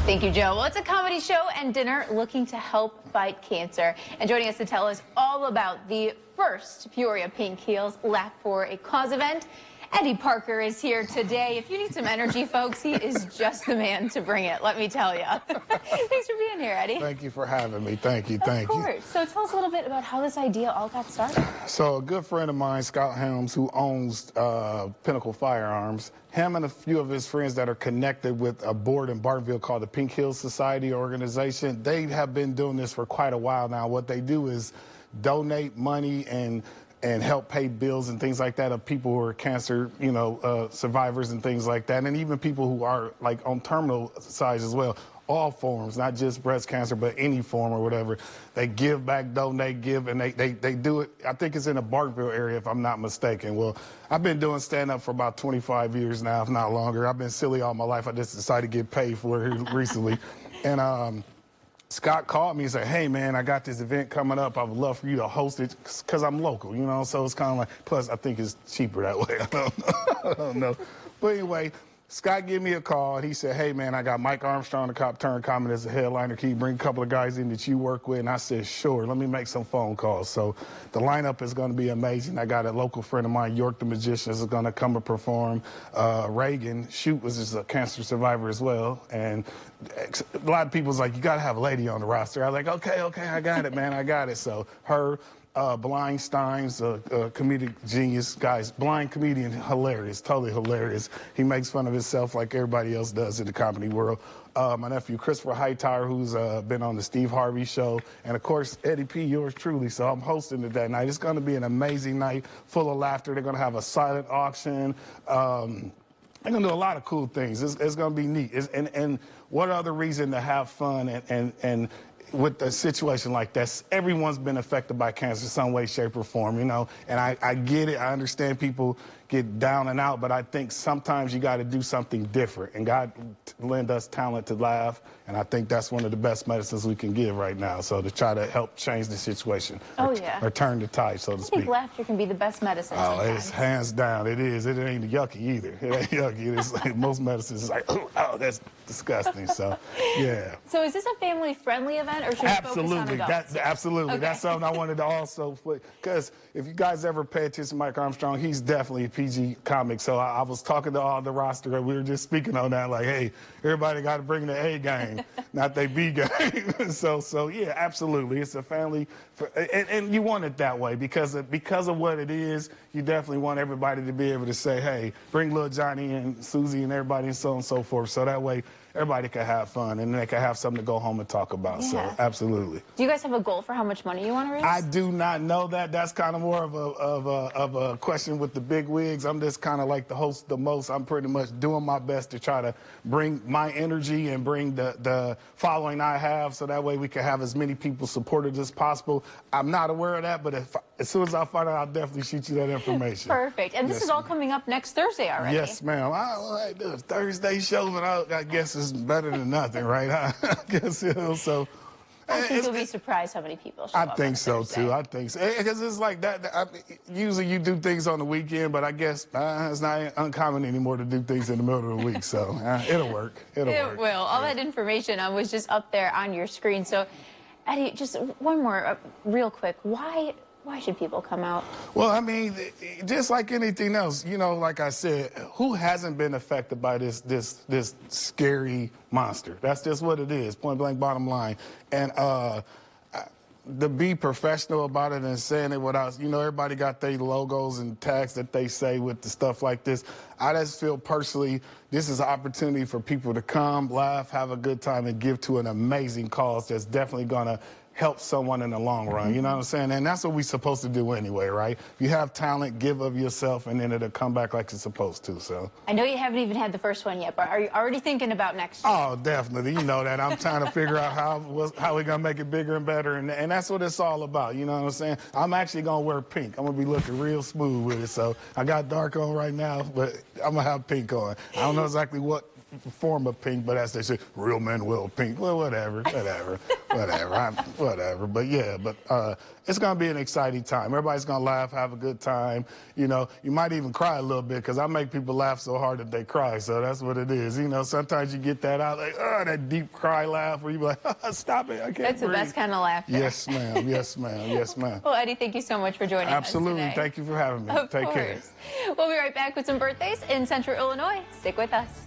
Thank you, Joe. Well, it's a comedy show and dinner looking to help fight cancer. And joining us to tell us all about the first Peoria Pink Heels Laugh for a Cause event, Eddy Parker is here today. If you need some energy, folks, he is just the man to bring it, let me tell you. Thanks for being here, Eddy. Thank you for having me. Thank you. Of course. So tell us a little bit about how this idea all got started. So a good friend of mine, Scott Helms, who owns Pinnacle Firearms, him and a few of his friends that are connected with a board in Bartonville called the Pink Hills Society organization, they have been doing this for quite a while now. What they do is donate money and help pay bills and things like that of people who are cancer, survivors and things like that, and even people who are like on terminal sides as well. All forms, not just breast cancer, but any form or whatever. They give back, donate, give, and they do it. I think it's in the Bartonville area, if I'm not mistaken. Well, I've been doing stand-up for about 25 years now, if not longer. I've been silly all my life. I just decided to get paid for it recently. And Scott called me and said, hey, man, I got this event coming up. I would love for you to host it because I'm local, so it's kind of like, plus I think it's cheaper that way. I don't know. But anyway, Scott gave me a call, and he said, hey, man, I got Mike Armstrong, the Cop Turn Comic, as a headliner. Can you bring a couple of guys in that you work with? And I said, sure, let me make some phone calls. So the lineup is going to be amazing. I got a local friend of mine, York the Magician, is going to come and perform. Reagan Shute was just a cancer survivor as well. And a lot of people's like, you got to have a lady on the roster. I was like, okay, I got it, man, I got it. So her. Blind Stein's a comedic genius, guys. Blind comedian, hilarious, totally hilarious. He makes fun of himself like everybody else does in the comedy world. My nephew, Christopher Hightower, who's been on the Steve Harvey Show. And, of course, Eddie P., yours truly. So I'm hosting it that night. It's going to be an amazing night, full of laughter. They're going to have a silent auction. They're going to do a lot of cool things. It's going to be neat. And what other reason to have fun and with a situation like that? Everyone's been affected by cancer some way, shape, or form, and I get it. I understand people get down and out, but I think sometimes you got to do something different, and God lend us talent to laugh, and I think that's one of the best medicines we can give right now, so to try to help change the situation. Or turn the tide, so to speak. I think laughter can be the best medicine sometimes. It's hands down, it is. It ain't yucky either. It ain't yucky. It's like most medicines is like, oh, that's disgusting, so, yeah. So is this a family-friendly event, or should we focus on adults? Absolutely. Okay. That's something I wanted to also put, because if you guys ever pay attention to Mike Armstrong, he's definitely a PG comic. So I was talking to all the roster, and we were just speaking on that, like, hey, everybody got to bring the A game, not their B game. so yeah, absolutely. It's a family, and you want it that way because of what it is. You definitely want everybody to be able to say, hey, bring little Johnny and Susie and everybody and so on and so forth. So that way everybody can have fun and they can have something to go home and talk about. Yeah. So absolutely. Do you guys have a goal for how much money you want to raise? I do not know that. That's kind of more of a question with the big wigs. I'm just kind of like the host the most. I'm pretty much doing my best to try to bring my energy and bring the following I have, so that way we can have as many people supported as possible. I'm not aware of that, but as soon as I find out, I'll definitely shoot you that information. Perfect. And this is all coming up next Thursday already. Yes, ma'am. I do a Thursday show, but I guess it's better than nothing, right? I guess so. I think you'll be surprised how many people show up. I think so, too. I think so. Because it's like that. Usually you do things on the weekend, but I guess it's not uncommon anymore to do things in the middle of the week. So it'll work. It will. All that information was just up there on your screen. So, Eddy, just one more real quick. Why should people come out? Well, I mean, just like anything else, like I said, who hasn't been affected by this scary monster? That's just what it is, point blank, bottom line. And to be professional about it and saying it without, everybody got their logos and tags that they say with the stuff like this. I just feel personally this is an opportunity for people to come, laugh, have a good time, and give to an amazing cause that's definitely going to help someone in the long run, you know what I'm saying? And that's what we're supposed to do anyway, right? If you have talent, give of yourself, and then it'll come back like it's supposed to, so. I know you haven't even had the first one yet, but are you already thinking about next year? Oh, definitely. You know that. I'm trying to figure out how we're going to make it bigger and better, and that's what it's all about, you know what I'm saying? I'm actually going to wear pink. I'm going to be looking real smooth with it, so I got dark on right now, but I'm going to have pink on. I don't know exactly what form of pink, but as they say, real men will pink. Well, whatever. But yeah, it's going to be an exciting time. Everybody's going to laugh, have a good time. You know, you might even cry a little bit because I make people laugh so hard that they cry. So that's what it is. You know, sometimes you get that out, like, oh, that deep cry laugh where you be like, oh, stop it, I can't That's breathe. the best kind of laughter. Yes, ma'am. Yes, ma'am. Yes, ma'am. Well, Eddie, thank you so much for joining us Absolutely. today. Thank you for having me. Of Take course. care. We'll be right back with some birthdays in Central Illinois. Stick with us.